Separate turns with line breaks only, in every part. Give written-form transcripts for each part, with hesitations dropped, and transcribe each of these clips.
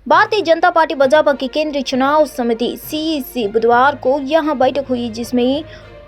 Bharatiya Janata party Bhajpa की केंद्रीय चुनाव समिति सीईसी बुधवार को यहां बैठक हुई, जिसमें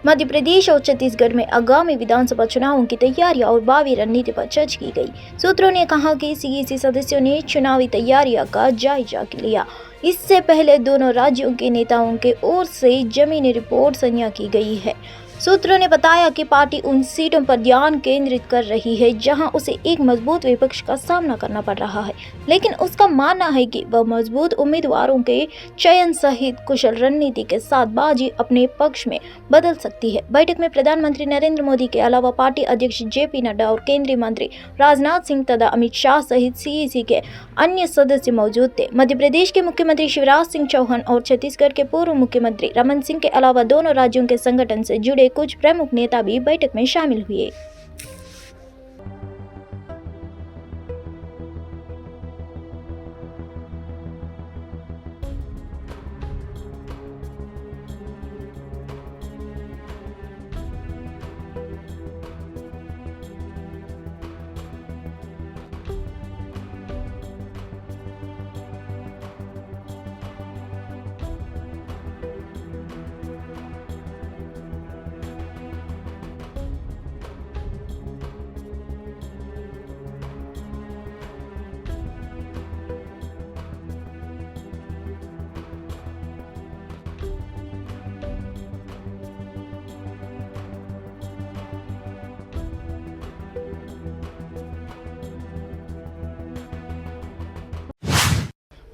मध्य प्रदेश और छत्तीसगढ़ में आगामी विधानसभा चुनावों की तैयारियां और भावी रणनीति पर चर्चा की गई। सूत्रों ने कहा कि सीईसी सदस्यों ने चुनावी तैयारियों का जायजा लिया। इससे पहले दोनों राज्यों के नेताओं के ओर से जमीनी रिपोर्ट साझा की गई है। सूत्रों ने बताया कि पार्टी उन सीटों पर ध्यान केंद्रित कर रही है जहां उसे एक मजबूत विपक्ष का सामना करना पड़ रहा है, लेकिन उसका मानना है कि वह मजबूत उम्मीदवारों के चयन सहित कुशल रणनीति के साथ बाजी अपने पक्ष में बदल सकती है। बैठक में प्रधानमंत्री नरेंद्र मोदी के अलावा पार्टी अध्यक्ष जेपी नड्डा और केंद्रीय मंत्री राजनाथ सिंह तथा अमित शाह सहित सीईसी के अन्य सदस्य मौजूद थे। मध्य प्रदेश के मुख्यमंत्री शिवराज सिंह चौहान और छत्तीसगढ़ के पूर्व मुख्यमंत्री रमन सिंह के अलावा दोनों राज्यों के संगठन से जुड़े कुछ प्रमुख नेता भी बैठक में शामिल हुए।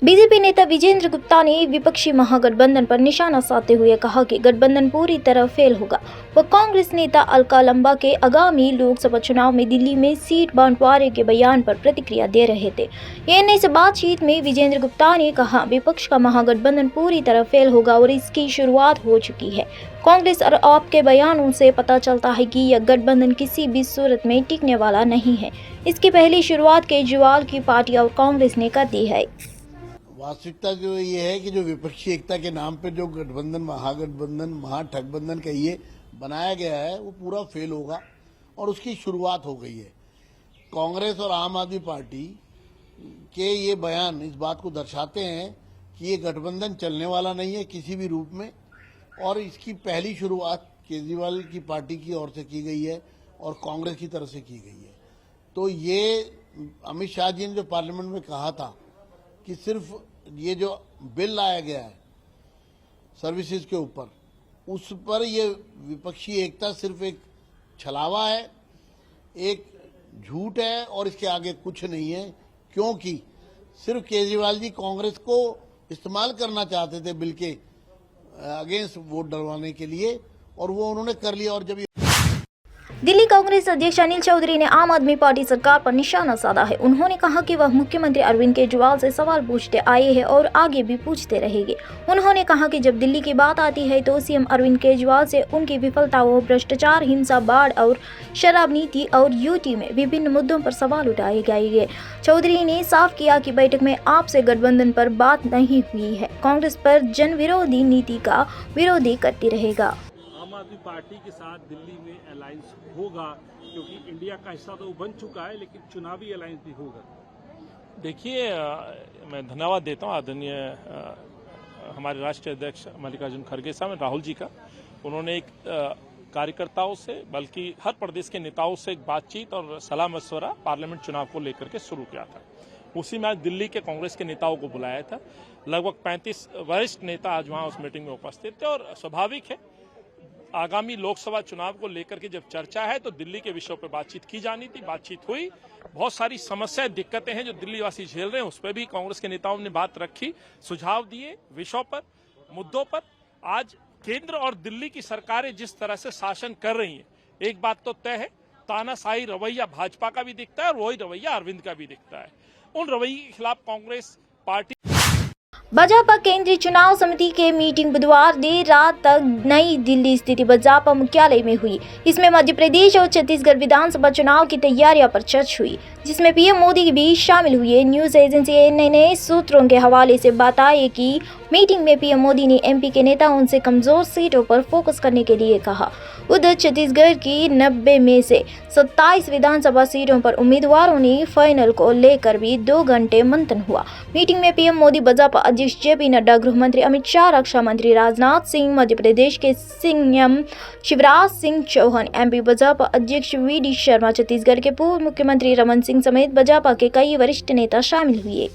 बीजेपी नेता विजेंद्र गुप्ता ने विपक्षी महागठबंधन पर निशाना साधते हुए कहा कि गठबंधन पूरी तरह फेल होगा। वह कांग्रेस नेता अलका लंबा के आगामी लोकसभा चुनाव में दिल्ली में सीट बंटवारे के बयान पर प्रतिक्रिया दे रहे थे। एएनआई से बातचीत में विजेंद्र गुप्ता ने कहा, विपक्ष का महागठबंधन पूरी तरह फेल होगा और इसकी शुरुआत हो चुकी है। कांग्रेस और आप के बयानों से पता चलता है कि यह गठबंधन किसी भी सूरत में टिकने वाला नहीं है। इसकी पहली शुरुआत केजरीवाल की पार्टी और कांग्रेस ने कर दी है।
वास्तविकता जो ये है कि जो विपक्षी एकता के नाम पे जो गठबंधन, महागठबंधन, महाठगबंधन कहिए बनाया गया है, वो पूरा फेल होगा और उसकी शुरुआत हो गई है। कांग्रेस और आम आदमी पार्टी के ये बयान इस बात को दर्शाते हैं कि ये गठबंधन चलने वाला नहीं है किसी भी रूप में, और इसकी पहली शुरुआत केजरीवाल की पार्टी की ओर से की गई है और कांग्रेस की तरफ से की गई है। तो ये अमित शाह जी ने जो पार्लियामेंट में कहा था कि सिर्फ ये जो बिल लाया गया है सर्विसेज के ऊपर, उस पर ये विपक्षी एकता सिर्फ एक छलावा है, एक झूठ है और इसके आगे कुछ नहीं है। क्योंकि सिर्फ केजरीवाल जी कांग्रेस को इस्तेमाल करना चाहते थे बिल के अगेंस्ट वोट डलवाने के लिए, और वो उन्होंने कर लिया। और जब
दिल्ली कांग्रेस अध्यक्ष अनिल चौधरी ने आम आदमी पार्टी सरकार पर निशाना साधा है। उन्होंने कहा कि वह मुख्यमंत्री अरविंद केजरीवाल से सवाल पूछते आए हैं और आगे भी पूछते रहेंगे। उन्होंने कहा कि जब दिल्ली की बात आती है तो सीएम अरविंद केजरीवाल से उनकी विफलताओं, भ्रष्टाचार, हिंसा, बाढ़ और शराब नीति और यूटी में विभिन्न मुद्दों पर सवाल उठाए गए। चौधरी ने साफ किया कि बैठक में आपसे गठबंधन पर बात नहीं हुई है। कांग्रेस पर जन विरोधी नीति का विरोधी करती रहेगा।
आम आदमी पार्टी के साथ दिल्ली में अलायंस होगा, क्योंकि इंडिया का हिस्सा तो बन चुका है, लेकिन चुनावी अलायंस भी होगा।
देखिए, मैं धन्यवाद देता हूं आदरणीय हमारे राष्ट्रीय अध्यक्ष मल्लिकार्जुन खड़गे साहब, राहुल जी का। उन्होंने एक कार्यकर्ताओं से, बल्कि हर प्रदेश के नेताओं से एक बातचीत और सलाह मशवरा पार्लियामेंट चुनाव को लेकर के शुरू किया था। उसी में आज दिल्ली के कांग्रेस के नेताओं को बुलाया था। लगभग 35 वरिष्ठ नेता आज वहां उस मीटिंग में उपस्थित थे। और स्वाभाविक है, आगामी लोकसभा चुनाव को लेकर के जब चर्चा है तो दिल्ली के विषयों पर बातचीत की जानी थी, बातचीत हुई। बहुत सारी समस्याएं, दिक्कतें हैं जो दिल्ली वासी झेल रहे हैं, उस पर भी कांग्रेस के नेताओं ने बात रखी, सुझाव दिए विषयों पर, मुद्दों पर। आज केंद्र और दिल्ली की सरकारें जिस तरह से शासन कर रही हैं, एक बात तो तय है, तानाशाही रवैया भाजपा का भी दिखता है और वही रवैया अरविंद का भी दिखता है। उन रवैये के खिलाफ कांग्रेस पार्टी
भाजपा केंद्रीय चुनाव समिति की मीटिंग बुधवार देर रात तक नई दिल्ली स्थित भाजपा मुख्यालय में हुई। इसमें मध्य प्रदेश और छत्तीसगढ़ विधानसभा चुनाव की तैयारियों पर चर्चा हुई, जिसमें पीएम मोदी भी शामिल हुए। न्यूज एजेंसी एएनआई ने सूत्रों के हवाले से बताया कि मीटिंग में पीएम मोदी ने एमपी के नेताओं से कमजोर सीटों पर फोकस करने के लिए कहा। उधर छत्तीसगढ़ की 90 में से 27 विधानसभा सीटों पर उम्मीदवारों ने फाइनल को लेकर भी 2 घंटे मंथन हुआ। मीटिंग में पीएम मोदी, भाजपा अध्यक्ष जेपी नड्डा, गृह मंत्री अमित शाह, रक्षा मंत्री राजनाथ सिंह, मध्य प्रदेश के सीएम शिवराज सिंह चौहान, एमपी भाजपा अध्यक्ष वीडी शर्मा, छत्तीसगढ़ के पूर्व मुख्यमंत्री रमन सिंह समेत भाजपा के कई वरिष्ठ नेता शामिल हुए।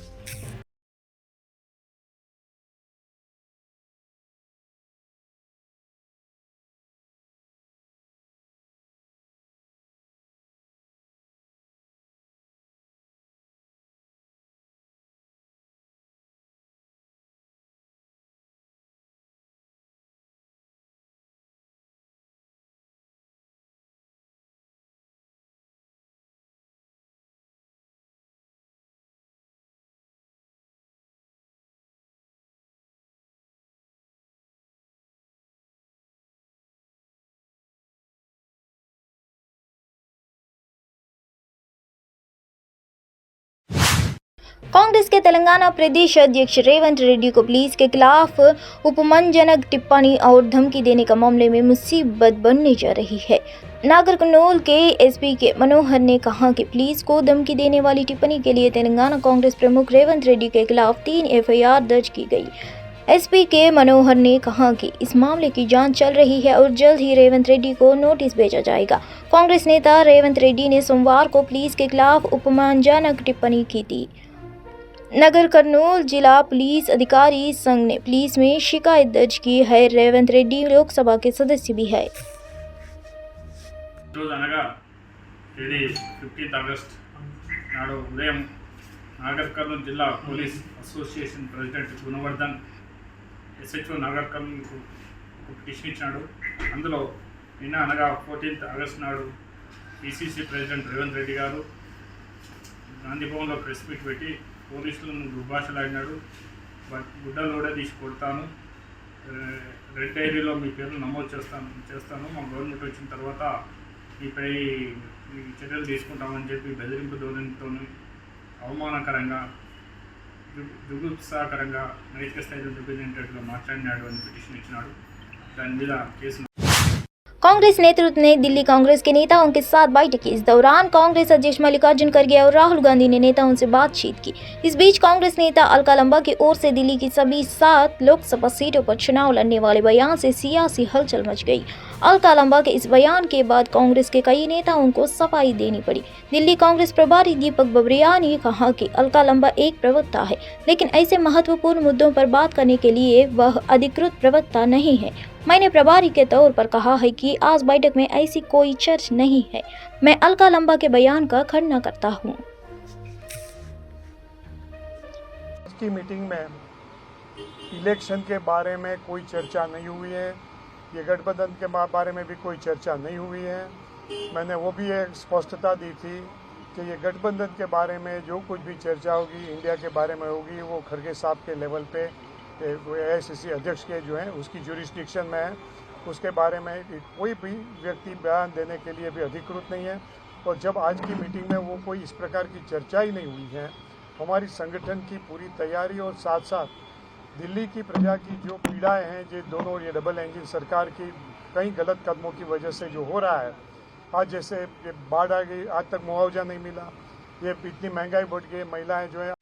कांग्रेस के तेलंगाना प्रदेश अध्यक्ष रेवंत रेड्डी को पुलिस के खिलाफ उपमानजनक टिप्पणी और धमकी देने का मामले में मुसीबत बनने जा रही है। नागर कर्नूल के एसपी के मनोहर ने कहा कि पुलिस को धमकी देने वाली टिप्पणी के लिए तेलंगाना कांग्रेस प्रमुख रेवंत रेड्डी के खिलाफ 3 एफआईआर दर्ज की गई। एसपी के मनोहर ने कहा कि इस मामले की जांच चल रही है और जल्द ही रेवंत रेड्डी को नोटिस भेजा जाएगा। कांग्रेस नेता रेवंत रेड्डी ने सोमवार को पुलिस के खिलाफ उपमानजनक टिप्पणी की थी। नगर कर्नूल जिला पुलिस अधिकारी संघ ने पुलिस में शिकायत दर्ज की है। रेवंत रेड्डी लोकसभा के सदस्य भी है।
తేదీ 15 ఆగస్ట్ నాడు ఉదయం నాగర్ కర్నూలు జిల్లా police association president Gunavardhan SHO Nagar కర్నూలుకు ఒక పిటిషన్ ఇచ్చినాడు. అందులో నిన్న అనగా 14 ఆగస్ట్ నాడు పిసిసి ప్రెసిడెంట్ రేవంత్ రెడ్డి గారు గాంధీ భవన్లో ప్రెస్ మీట్ పెట్టి పోలీసులను దుర్భాషలాడినాడు. గుడ్డలు కూడా తీసి కొడతాను, రెడ్ డైరీలో మీ పేర్లు నమోదు చేస్తాను మా గవర్నమెంట్ వచ్చిన తర్వాత మీపై చర్యలు తీసుకుంటామని చెప్పి బెదిరింపు ధోరణితో అవమానకరంగా, జుగుప్సాకరంగా, నైతిక స్థాయిలో దెబ్బతినేటట్టుగా మాట్లాడినాడు అని పిటిషన్ ఇచ్చినాడు. దాని మీద కేసు
कांग्रेस नेतृत्व ने दिल्ली कांग्रेस के नेताओं के साथ बैठक की। इस दौरान कांग्रेस अध्यक्ष मल्लिकार्जुन खड़गे और राहुल गांधी ने नेताओं से बातचीत की। इस बीच कांग्रेस नेता अलका लंबा की ओर से दिल्ली की सभी 7 लोकसभा सीटों पर चुनाव लड़ने वाले बयान से सियासी हलचल मच गई। अलका लंबा के इस बयान के बाद कांग्रेस के कई नेताओं को सफाई देनी पड़ी। दिल्ली कांग्रेस प्रभारी दीपक बबरिया ने कहा कि अलका लंबा एक प्रवक्ता है, लेकिन ऐसे महत्वपूर्ण मुद्दों पर बात करने के लिए वह अधिकृत प्रवक्ता नहीं है। मैंने प्रभारी के तौर पर कहा है कि आज बैठक में ऐसी कोई चर्चा नहीं है। मैं अलका लंबा के बयान का खंडन करता हूं।
की मीटिंग में इलेक्शन के बारे में कोई चर्चा नहीं हुई है। ये गठबंधन के बारे में भी कोई चर्चा नहीं हुई है। मैंने वो भी एक स्पष्टता दी थी कि ये गठबंधन के बारे में जो कुछ भी चर्चा होगी, इंडिया के बारे में होगी, वो खड़गे साहब के लेवल पे एआईसीसी अध्यक्ष के जो हैं उसकी ज्यूरिस्डिक्शन में है। उसके बारे में कोई भी व्यक्ति बयान देने के लिए भी अधिकृत नहीं है। और जब आज की मीटिंग में वो कोई इस प्रकार की चर्चा ही नहीं हुई है, हमारी संगठन की पूरी तैयारी और साथ साथ दिल्ली की प्रजा की जो पीड़ाएं हैं, जो दोनों ये डबल इंजन सरकार की कई गलत कदमों की वजह से जो हो रहा है, आज जैसे बाढ़ आ गई, आज तक मुआवजा नहीं मिला, ये इतनी महंगाई बढ़ गई, महिलाएं जो है।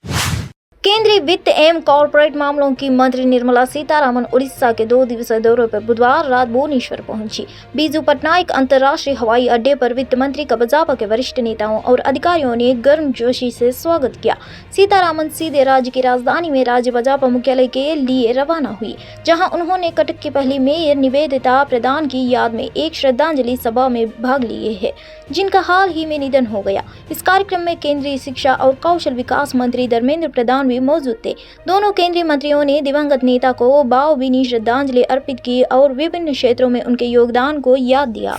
केंद्रीय वित्त एवं कॉर्पोरेट मामलों की मंत्री निर्मला सीतारामन उड़ीसा के 2 दिवसीय दौरे पर बुधवार रात भुवनेश्वर पहुंची। बीजू पटनायक अंतर्राष्ट्रीय हवाई अड्डे पर वित्त मंत्री का भाजपा के वरिष्ठ नेताओं और अधिकारियों ने गर्मजोशी से स्वागत किया। सीतारामन सीधे राज्य की राजधानी में राज्य भाजपा मुख्यालय के लिए रवाना हुई, जहां उन्होंने कटक की पहली मेयर निवेदिता प्रधान की याद में एक श्रद्धांजलि सभा में भाग लिए है, जिनका हाल ही में निधन हो गया। इस कार्यक्रम में केंद्रीय शिक्षा और कौशल विकास मंत्री धर्मेंद्र प्रधान भी मौजूद थे। दोनों केंद्रीय मंत्रियों ने दिवंगत नेता को भावभीनी श्रद्धांजलि अर्पित की और विभिन्न क्षेत्रों में उनके योगदान को याद दिया।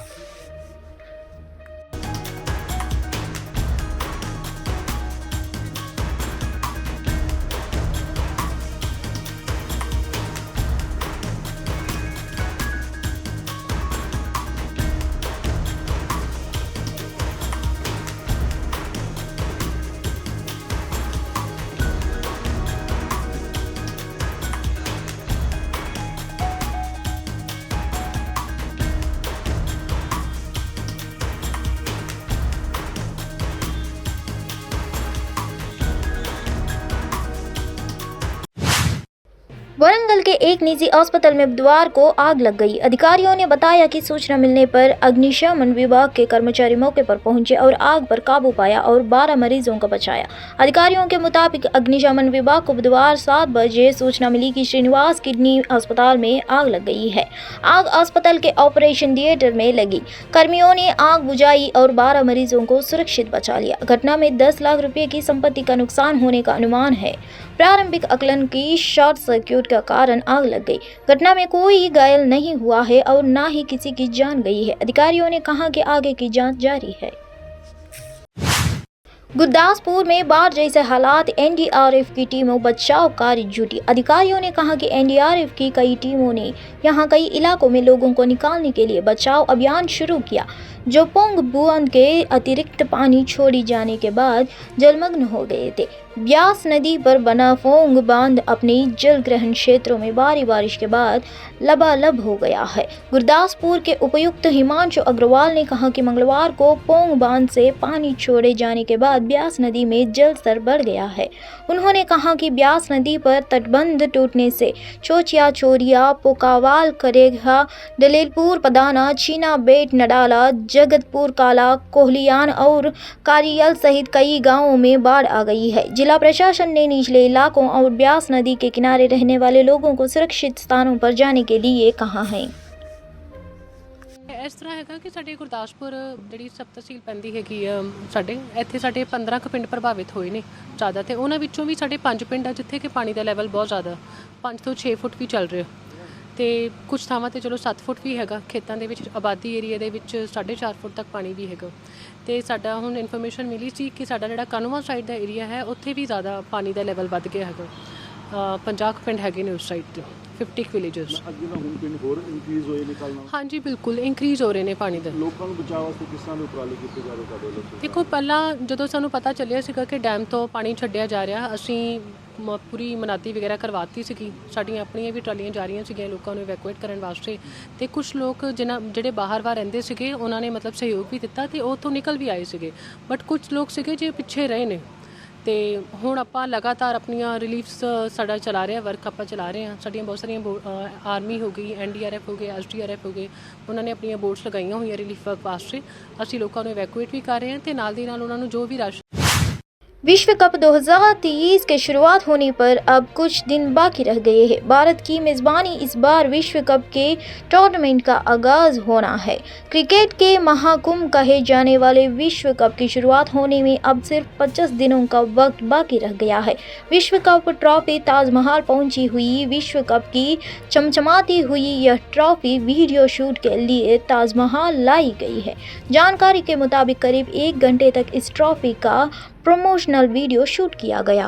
वारंगल के एक निजी अस्पताल में बुधवार को आग लग गई। अधिकारियों ने बताया कि सूचना मिलने पर अग्निशमन विभाग के कर्मचारी मौके पर पहुंचे और आग पर काबू पाया और 12 मरीजों को बचाया। अधिकारियों के मुताबिक अग्निशमन विभाग को बुधवार 7 बजे सूचना मिली कि श्रीनिवास किडनी अस्पताल में आग लग गई है। आग अस्पताल के ऑपरेशन थिएटर में लगी। कर्मियों ने आग बुझाई और 12 मरीजों को सुरक्षित बचा लिया। घटना में 10 लाख रुपए की संपत्ति का नुकसान होने का अनुमान है। प्रारंभिक आकलन की शॉर्ट सर्किट का कारण आग लग गई। घटना में कोई घायल नहीं हुआ है और न ही किसी की जान गई है। अधिकारियों ने कहा कि आगे की जांच जारी है। गुरदासपुर में बाढ़ जैसे हालात, एनडीआरएफ की टीमों बचाव कार्य जुटी। अधिकारियों ने कहा कि एनडीआरएफ की कई टीमों ने यहां कई इलाकों में लोगों को निकालने के लिए बचाव अभियान शुरू किया, जो पोंग बांध के अतिरिक्त पानी छोड़ी जाने के बाद जलमग्न हो गए थे। ब्यास नदी पर बना पोंग बांध अपने जल ग्रहण क्षेत्रों में भारी बारिश के बाद लबालब हो गया है। गुरदासपुर के उपायुक्त हिमांशु अग्रवाल ने कहा कि मंगलवार को पोंग बांध से पानी छोड़े जाने के बाद ब्यास नदी में जल स्तर बढ़ गया है। उन्होंने कहा कि ब्यास नदी पर तटबंध टूटने से चोचिया, चोरिया, पोकावाल, करेगा, दलेलपुर, पदाना, चीना बेट, नडाला, जगतपुर काला, कोहलियान और कारियल सहित कई गांवों में बाढ़ आ गई है। जिला प्रशासन ने निचले इलाकों और ब्यास नदी के किनारे रहने वाले लोगों को सुरक्षित स्थानों पर जाने के लिए कहा है।
इस तरह हैगा कि ਸਾਡੇ ਗੁਰਦਾਸਪੁਰ ਜਿਹੜੀ ਸਬ ਤਹਿਸੀਲ ਪੈਂਦੀ ਹੈਗੀ ਆ, ਸਾਡੇ ਇੱਥੇ ਸਾਡੇ 15 ਕੁ ਪਿੰਡ ਪ੍ਰਭਾਵਿਤ ਹੋਏ ਨੇ ਜ਼ਿਆਦਾ, ਤੇ ਉਹਨਾਂ ਵਿੱਚੋਂ ਵੀ ਸਾਡੇ 5 ਪਿੰਡ ਆ ਜਿੱਥੇ ਕਿ ਪਾਣੀ ਦਾ ਲੈਵਲ ਬਹੁਤ ਜ਼ਿਆਦਾ 5 ਤੋਂ 6 ਫੁੱਟ ਵੀ ਚੱਲ ਰਿਹਾ, ਤੇ ਕੁਝ ਥਾਵਾਂ ਤੇ ਚਲੋ 7 ਫੁੱਟ ਵੀ ਹੈਗਾ। ਖੇਤਾਂ ਦੇ ਵਿੱਚ ਆਬਾਦੀ ਏਰੀਆ ਦੇ ਵਿੱਚ 4.5 ਫੁੱਟ ਤੱਕ ਪਾਣੀ ਵੀ ਹੈਗਾ। ਤੇ ਸਾਡਾ ਹੁਣ ਇਨਫੋਰਮੇਸ਼ਨ ਮਿਲੀ ਸੀ ਕਿ ਸਾਡਾ ਜਿਹੜਾ ਕਾਨੂੰਵਾ ਸਾਈਡ ਦਾ ਏਰੀਆ ਹੈ ਉੱਥੇ ਵੀ ਜ਼ਿਆਦਾ ਪਾਣੀ ਦਾ ਲੈਵਲ ਵੱਧ ਗਿਆ ਹੈਗਾ। 50 ਪਿੰਡ ਹੈਗੇ ਨੇ ਉਸ ਸਾਈਡ ਤੇ, 50 ਵਿਲੇजेस।
ਅੱਗੇ ਨਾ ਹੁਣ ਪਿੰਡ ਹੋਰ ਇਨਕਰੀਜ਼ ਹੋਏ ਨਿਕਲਣਾ।
ਹਾਂਜੀ ਬਿਲਕੁਲ ਇੰਕਰੀਜ਼ ਹੋ ਰਹੇ ਨੇ ਪਾਣੀ ਦਾ।
ਲੋਕਾਂ ਨੂੰ ਬਚਾਅ ਵਾਸਤੇ ਕਿਸ ਤਰ੍ਹਾਂ ਦੇ ਉਪਰਾਲੇ ਕੀਤੇ ਜਾ ਰਹੇ ਤੁਹਾਡੇ ਵੱਲੋਂ?
ਦੇਖੋ ਪਹਿਲਾਂ ਜਦੋਂ ਸਾਨੂੰ ਪਤਾ ਚੱਲਿਆ ਸੀਗਾ ਕਿ ਡੈਮ ਤੋਂ ਪਾਣੀ ਛੱਡਿਆ ਜਾ ਰਿਹਾ, ਅਸੀਂ ਪੂਰੀ ਮਨਾਦੀ ਵਗੈਰਾ ਕਰਵਾਤੀ ਸੀਗੀ। ਸਾਡੀਆਂ ਆਪਣੀਆਂ ਵੀ ਟਰਾਲੀਆਂ ਜਾ ਰਹੀਆਂ ਸੀਗੀਆਂ ਲੋਕਾਂ ਨੂੰ ਇਵੈਕੂਏਟ ਕਰਨ ਵਾਸਤੇ, ਤੇ ਕੁਝ ਲੋਕ ਜਿਹੜੇ ਬਾਹਰ ਰਹਿੰਦੇ ਸੀਗੇ ਉਹਨਾਂ ਨੇ ਮਤਲਬ ਸਹਿਯੋਗ ਵੀ ਦਿੱਤਾ ਤੇ ਉਹ ਉੱਥੋਂ ਨਿਕਲ ਵੀ ਆਏ ਸੀਗੇ, ਬਟ ਕੁਝ ਲੋਕ ਸੀਗੇ ਜੇ ਪਿੱਛੇ ਰਹੇ ਨੇ। ਤੇ ਹੁਣ ਆਪਾਂ ਲਗਾਤਾਰ ਆਪਣੀਆਂ ਰਿਲੀਫਸ ਸਾਡਾ ਚਲਾ ਰਿਹਾ ਵਰਕ ਆਪਾਂ ਚਲਾ ਰਹੇ ਹਾਂ। ਸਾਡੀਆਂ ਬਹੁਤ ਸਾਰੀਆਂ ਆਰਮੀ ਹੋ ਗਈ, ਐਨਡੀਆਰਐਫ ਹੋ ਗਏ, ਐਸਡੀਆਰਐਫ ਹੋ ਗਏ, ਉਹਨਾਂ ਨੇ ਆਪਣੀਆਂ ਬੋਟਸ ਲਗਾਈਆਂ ਹੋਈਆਂ ਰਿਲੀਫ ਵਰਕ ਵਾਸਤੇ। ਅਸੀਂ ਲੋਕਾਂ ਨੂੰ ਇਵੈਕੂਏਟ ਵੀ ਕਰ ਰਹੇ ਹਾਂ ਤੇ ਨਾਲ ਦੀ ਨਾਲ ਉਹਨਾਂ ਨੂੰ ਜੋ ਵੀ ਰਾਸ਼ਨ।
विश्व कप 2023 के शुरुआत होने पर अब कुछ दिन बाकी रह गए हैं। भारत की मेज़बानी इस बार विश्व कप के टूर्नामेंट का आगाज़ होना है। क्रिकेट के महाकुंभ कहे जाने वाले विश्व कप की शुरुआत होने में अब सिर्फ 25 दिनों का वक्त बाकी रह गया है। विश्व कप ट्रॉफी ताजमहल पहुंची हुई। विश्व कप की चमचमाती हुई यह ट्रॉफी वीडियो शूट के लिए ताजमहल लाई गई है। जानकारी के मुताबिक करीब 1 घंटे तक इस ट्रॉफी का प्रमोशनल वीडियो शूट किया गया।